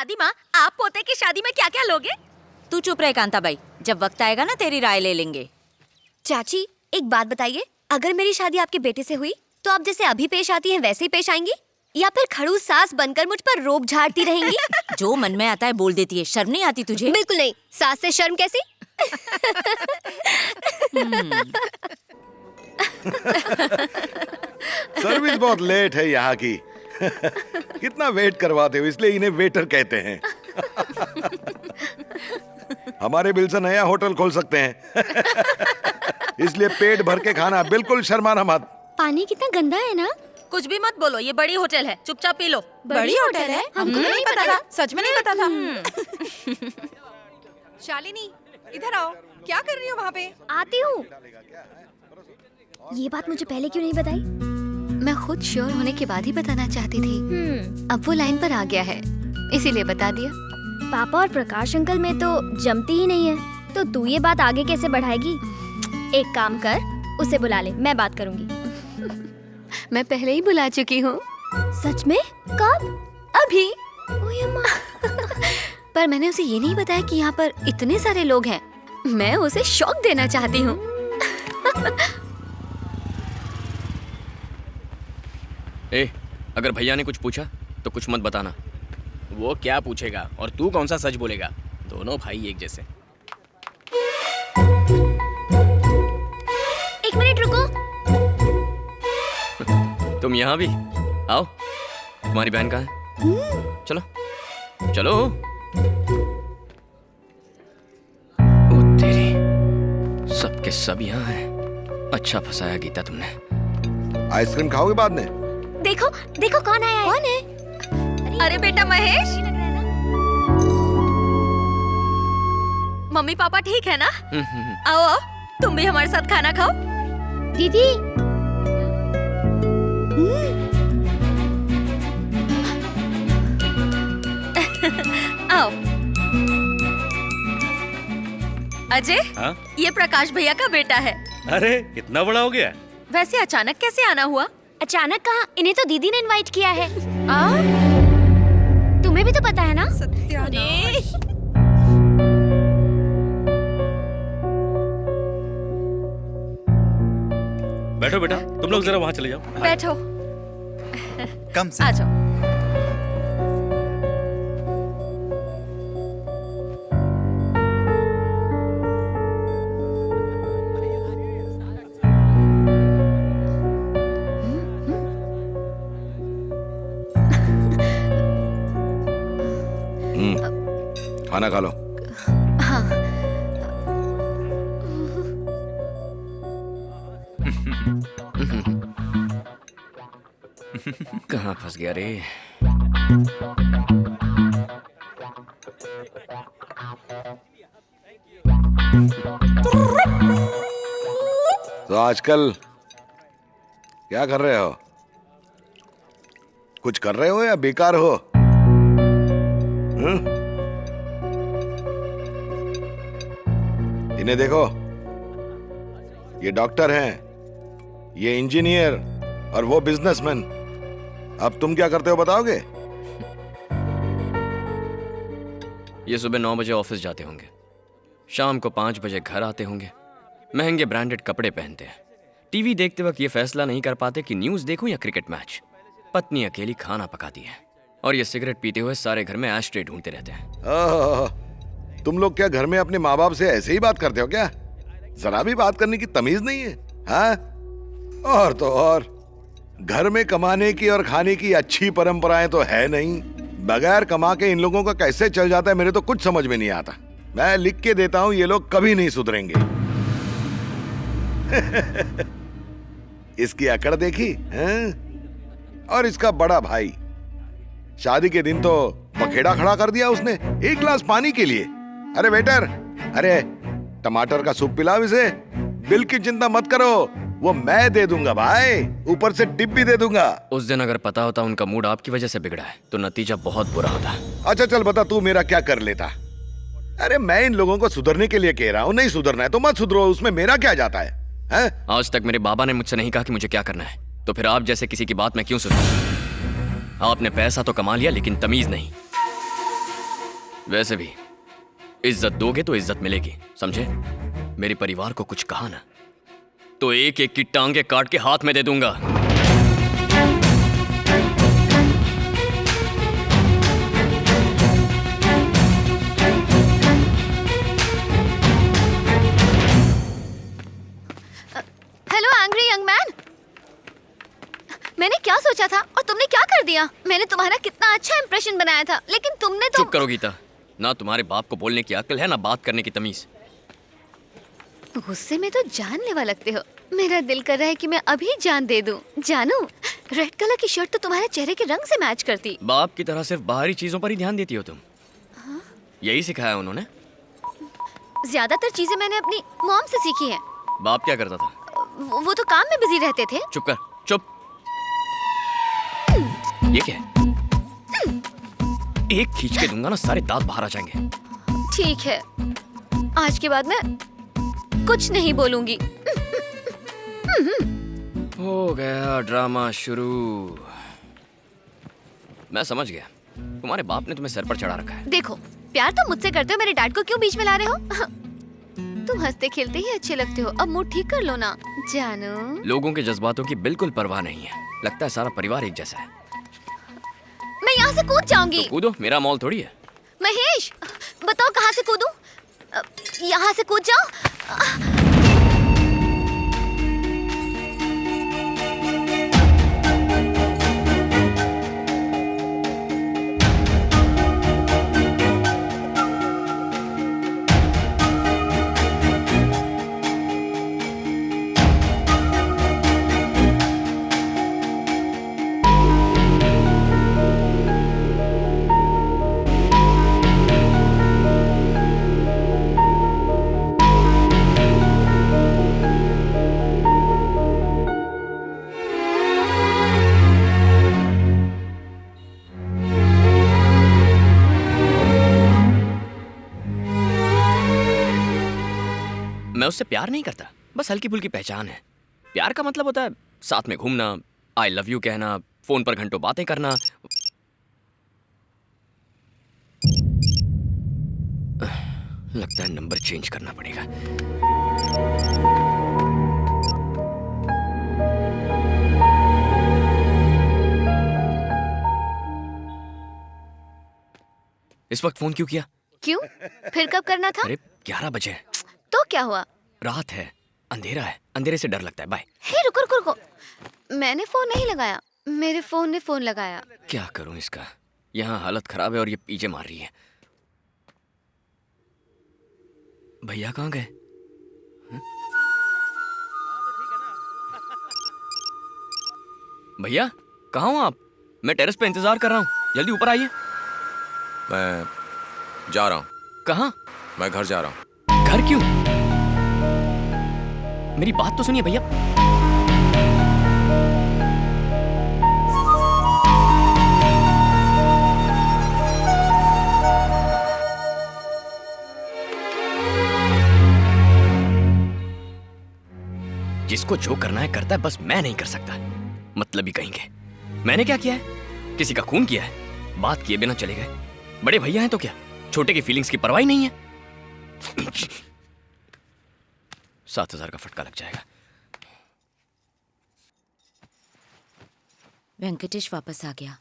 दादी माँ, आप पोते की शादी में क्या क्या लोगे? तू चुप रहे कांताबाई, जब वक्त आएगा ना तेरी राय ले लेंगे। चाची एक बात बताइए, अगर मेरी शादी आपके बेटे से हुई तो आप जैसे अभी पेश आती हैं वैसे ही पेश आएंगी या फिर खड़ूस सास बनकर मुझ पर रोब झाड़ती रहेंगी? जो मन में आता है बोल देती है, शर्म नहीं आती तुझे? बिल्कुल नहीं, सास से शर्म कैसी? सर्विस बहुत लेट है यहाँ की। कितना वेट करवाते हो, इसलिए इन्हें वेटर कहते हैं। हमारे बिल से नया होटल खोल सकते हैं। इसलिए पेट भर के खाना, बिल्कुल शर्माना मत। पानी कितना गंदा है ना? कुछ भी मत बोलो, ये बड़ी होटल है, चुपचाप पी लो। बड़ी होटल है? हमको तो नहीं पता था, सच में नहीं पता था। शालिनी, इधर आओ। क्या कर रही हो वहाँ पे? आती हूँ। ये बात मुझे पहले क्यों नहीं बताई? मैं खुद श्योर होने के बाद ही बताना चाहती थी। अब वो लाइन पर आ गया है, इसीलिए बता दिया। पापा और प्रकाश अंकल में तो जमती ही नहीं है, तो तू ये बात आगे कैसे बढ़ाएगी? एक काम कर, उसे बुला ले, मैं बात करूंगी। मैं पहले ही बुला चुकी हूँ। सच में? कब? अभी। ओए अम्मा। पर मैंने उसे ये नहीं बताया कि यहाँ पर इतने सारे लोग हैं। मैं उसे शॉक देना चाहती हूँ। ए, अगर भैया ने कुछ पूछा तो कुछ मत बताना। वो क्या पूछेगा और तू कौन सा सच बोलेगा? दोनों भाई एक जैसे। एक मिनट रुको। तुम यहाँ भी आओ। तुम्हारी बहन कहाँ है? चलो चलो। ओ तेरी, सबके सब यहाँ हैं। अच्छा फंसाया गीता तुमने। आइसक्रीम खाओगे बाद में? देखो देखो कौन आया है? कौन है? अरे बेटा महेश, मम्मी पापा ठीक है ना? आओ आओ, तुम भी हमारे साथ खाना खाओ। दीदी। आओ। अजय, हाँ? ये प्रकाश भैया का बेटा है। अरे इतना बड़ा हो गया? वैसे अचानक कैसे आना हुआ? अचानक कहाँ, इन्हें तो दीदी ने इनवाइट किया है। तुम्हें भी तो पता है ना? बैठो बेटा, तुम लोग जरा वहाँ चले जाओ। बैठो। कम से आ जाओ। खाना खा लो। कहाँ फंस गया रे? तो आजकल क्या कर रहे हो? कुछ कर रहे हो या बेकार हो? इन्हें देखो, ये डॉक्टर हैं, ये इंजीनियर और वो बिजनेसमैन। अब तुम क्या करते हो बताओगे? ये सुबह 9 बजे ऑफिस जाते होंगे, शाम को 5 बजे घर आते होंगे, महंगे ब्रांडेड कपड़े पहनते हैं। टीवी देखते वक्त ये फैसला नहीं कर पाते कि न्यूज़ देखूं या क्रिकेट मैच। पत्नी अकेली खाना पकाती है और ये सिगरेट पीते हुए सारे घर में एशट्रे ढूंढते रहते हैं। तुम लोग क्या घर में अपने माँ बाप से ऐसे ही बात करते हो क्या? जरा भी बात करने की तमीज नहीं है? हाँ? और तो और घर में कमाने की और खाने की अच्छी परंपराएं तो है नहीं। बगैर कमा के इन लोगों का कैसे चल जाता है मेरे तो कुछ समझ में नहीं आता। मैं लिख के देता हूं, ये लोग कभी नहीं सुधरेंगे। इसकी अकड़ देखी हैं? और इसका बड़ा भाई, शादी के दिन तो पखेड़ा खड़ा कर दिया उसने एक गिलास पानी के लिए। अरे वेटर, अरे टमाटर का सूप पिलाओ इसे। बिल की चिंता मत करो, वो मैं दे दूंगा भाई, ऊपर से टिप भी दे दूंगा। उस दिन अगर पता होता उनका मूड आपकी वजह से बिगड़ा है तो नतीजा बहुत बुरा होता। अच्छा चल बता, तू मेरा क्या कर लेता? अरे मैं इन लोगों को सुधरने के लिए कह रहा हूँ, नहीं सुधरना है तो मत सुधरो, उसमें मेरा क्या जाता है? आज तक मेरे बाबा ने मुझसे नहीं कहा कि मुझे क्या करना है, तो फिर आप जैसे किसी की बात मैं क्यों सुनूं? आपने पैसा तो कमा लिया लेकिन तमीज नहीं। वैसे भी इज्जत दोगे तो इज्जत मिलेगी, समझे? मेरे परिवार को कुछ कहा ना तो एक एक की टांगे काट के हाथ में दे दूंगा। हेलो एंग्री यंग मैन, मैंने क्या सोचा था और तुमने क्या कर दिया? मैंने तुम्हारा कितना अच्छा इंप्रेशन बनाया था, लेकिन तुमने तो... चुप करो गीता, ना तुम्हारे बाप को बोलने की अक्ल है ना बात करने की तमीज। गुस्से में तो जानलेवा लगते हो। मेरा दिल कर रहा है कि मैं अभी जान दे दूं। जानू, रेड कलर की शर्ट तो तुम्हारे चेहरे के रंग से मैच करती। बाप की तरह सिर्फ बाहरी चीजों पर ही ध्यान देती हो तुम। यही सिखाया उन्होंने? ज्यादातर चीजें मैंने अपनी मॉम से सीखी है। बाप क्या करता था? वो तो काम में बिजी रहते थे। चुप कर, चुप। ये क्या है? एक खींच के दूंगा ना सारे दांत बाहर आ जाएंगे। ठीक है, आज के बाद मैं कुछ नहीं बोलूंगी। हो गया ड्रामा शुरू। मैं समझ गया, तुम्हारे बाप ने तुम्हें सर पर चढ़ा रखा है। देखो, प्यार तो मुझसे करते हो, मेरे डैड को क्यों बीच में ला रहे हो? तुम हंसते खेलते ही अच्छे लगते हो, अब मूड ठीक कर लो ना जानू। लोगों के जज्बातों की बिल्कुल परवाह नहीं है। लगता है सारा परिवार एक जैसा है। मैं यहाँ से कूद जाऊंगी। तो कूदो, मेरा मॉल थोड़ी है। महेश, बताओ कहाँ से कूदूं? यहाँ से कूद जाओ। मैं उससे प्यार नहीं करता, बस हल्की फुल्की पहचान है। प्यार का मतलब होता है साथ में घूमना, आई लव यू कहना, फोन पर घंटों बातें करना। लगता है नंबर चेंज करना पड़ेगा। इस वक्त फोन क्यों किया? क्यों? फिर कब करना था? अरे 11 बजे। तो क्या हुआ? रात है, अंधेरा है, अंधेरे से डर लगता है। बाय। हे रुको रुको रुको, मैंने फोन नहीं लगाया, मेरे फोन ने फोन लगाया। क्या करूं इसका? यहाँ हालत खराब है और ये पीछे मार रही है। भैया कहाँ गए? भैया कहाँ हो आप? मैं टेरेस पे इंतजार कर रहा हूँ, जल्दी ऊपर आइए। मैं जा रहा हूँ। कहाँ? मैं घर जा रहा हूँ। घर क्यों? मेरी बात तो सुनिए भैया। जिसको जो करना है करता है, बस मैं नहीं कर सकता। मतलब ही कहेंगे मैंने क्या किया है? किसी का खून किया है? बात किए बिना चले गए। बड़े भैया हैं तो क्या, छोटे की फीलिंग्स की परवाह ही नहीं है। 7,000 का फटका लग जाएगा। वेंकटेश वापस आ गया,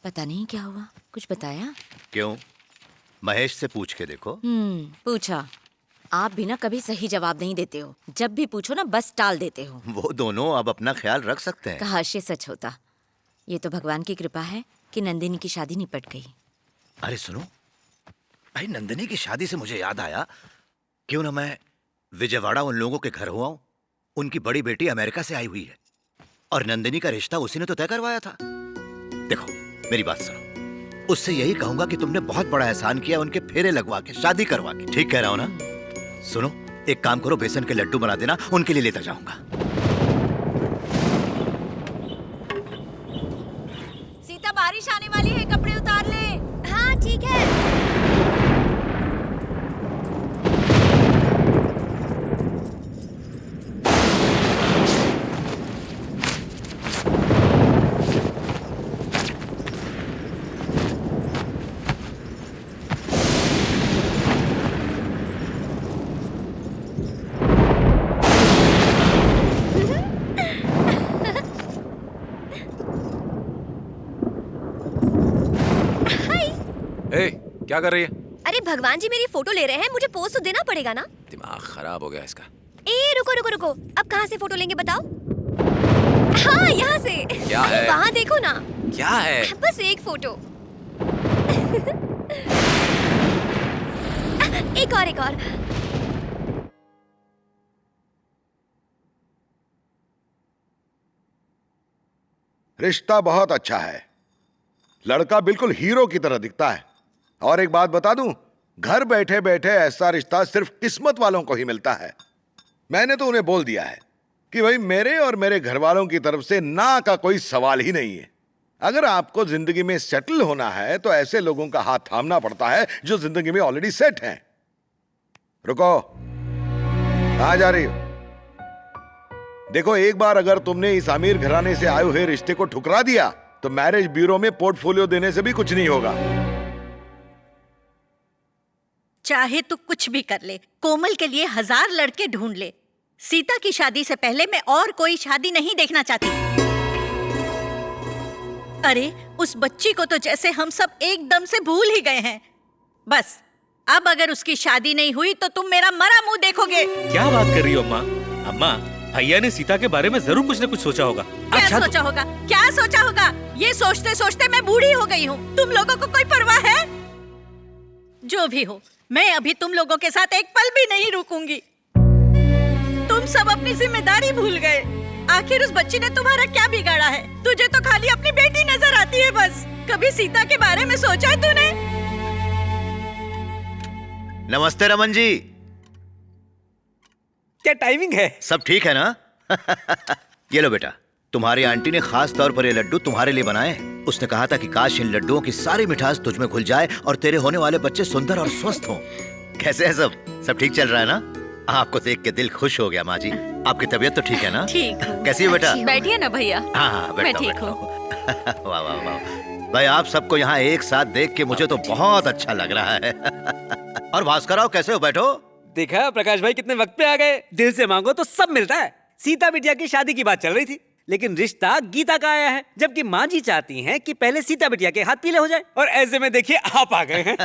पता नहीं क्या हुआ, कुछ बताया? क्यों? महेश से पूछ के देखो। पूछा। आप भी ना कभी सही जवाब नहीं देते हो, जब भी पूछो ना बस टाल देते हो। वो दोनों अब अपना ख्याल रख सकते हैं। काश ये सच होता। ये तो भगवान की कृपा है कि नंदिनी की शादी निपट गई। अरे सुनो भाई, नंदिनी की शादी से मुझे याद आया, क्यों ना मैं विजयवाड़ा उन लोगों के घर हुआ हूं। उनकी बड़ी बेटी अमेरिका से आई हुई है और नंदिनी का रिश्ता उसी ने तो तय करवाया था। देखो मेरी बात सुनो, उससे यही कहूंगा कि तुमने बहुत बड़ा एहसान किया उनके फेरे लगवा के, शादी करवा के। ठीक कह रहा हूं ना? सुनो, एक काम करो, बेसन के लड्डू बना देना, उनके लिए लेता जाऊंगा। सीता, बारिश आने वाली है, कपड़े उतार ले। हाँ ठीक है। ए, क्या कर रही है? अरे भगवान जी मेरी फोटो ले रहे हैं, मुझे पोज तो देना पड़ेगा ना। दिमाग खराब हो गया इसका। ए रुको रुको रुको, अब कहाँ से फोटो लेंगे बताओ? हाँ यहाँ से। क्या अरे है? वहाँ देखो ना। क्या है? बस एक फोटो। एक और एक और। रिश्ता बहुत अच्छा है, लड़का बिल्कुल हीरो की तरह दिखता है। और एक बात बता दूं, घर बैठे बैठे ऐसा रिश्ता सिर्फ किस्मत वालों को ही मिलता है। मैंने तो उन्हें बोल दिया है कि भाई मेरे और मेरे घर वालों की तरफ से ना का कोई सवाल ही नहीं है। अगर आपको जिंदगी में सेटल होना है तो ऐसे लोगों का हाथ थामना पड़ता है जो जिंदगी में ऑलरेडी सेट हैं। रुको, कहां जा रही हो? देखो, एक बार अगर तुमने इस अमीर घराने से आए हुए रिश्ते को ठुकरा दिया तो मैरिज ब्यूरो में पोर्टफोलियो देने से भी कुछ नहीं होगा। चाहे तू कुछ भी कर ले, कोमल के लिए 1000 लड़के ढूंढ ले, सीता की शादी से पहले मैं और कोई शादी नहीं देखना चाहती। अरे उस बच्ची को तो जैसे हम सब एकदम से भूल ही गए हैं। बस अब अगर उसकी शादी नहीं हुई तो तुम मेरा मरा मुंह देखोगे। क्या बात कर रही हो अम्मा? अम्मा, भैया ने सीता के बारे में जरूर कुछ न कुछ सोचा होगा। क्या सोचा होगा? क्या सोचा होगा? ये सोचते सोचते मैं बूढ़ी हो गई हूँ। तुम लोगों को कोई परवाह है? जो भी हो, मैं अभी तुम लोगों के साथ एक पल भी नहीं रुकूंगी। तुम सब अपनी जिम्मेदारी भूल गए। आखिर उस बच्ची ने तुम्हारा क्या बिगाड़ा है? तुझे तो खाली अपनी बेटी नजर आती है बस। कभी सीता के बारे में सोचा है तूने? नमस्ते रमन जी। क्या टाइमिंग है? सब ठीक है ना? ये लो बेटा, तुम्हारी आंटी ने खास तौर पर ये लड्डू तुम्हारे लिए बनाए हैं। उसने कहा था कि काश इन लड्डुओं की सारी मिठास तुझ में घुल जाए और तेरे होने वाले बच्चे सुंदर और स्वस्थ हों। कैसे है सब? सब ठीक चल रहा है ना? आपको देख के दिल खुश हो गया माँ जी। आपकी तबीयत तो ठीक है ना? ठीक हूँ। कैसी है बेटा? बैठिए ना भैया। हाँ, मैं बैठो, ठीक बैठो। हूँ। वाह वाह वाह भाई, आप सबको यहाँ एक साथ देख के मुझे तो बहुत अच्छा लग रहा है। और भास्कर आओ, कैसे हो? बैठो। देखा प्रकाश भाई कितने वक्त पे आ गए। दिल से मांगो तो सब मिलता है। सीता बिटिया की शादी की बात चल रही थी, लेकिन रिश्ता गीता का आया है। जबकि माँ जी चाहती हैं कि पहले सीता बिटिया के हाथ पीले हो जाए, और ऐसे में देखिए आप आ गए हैं।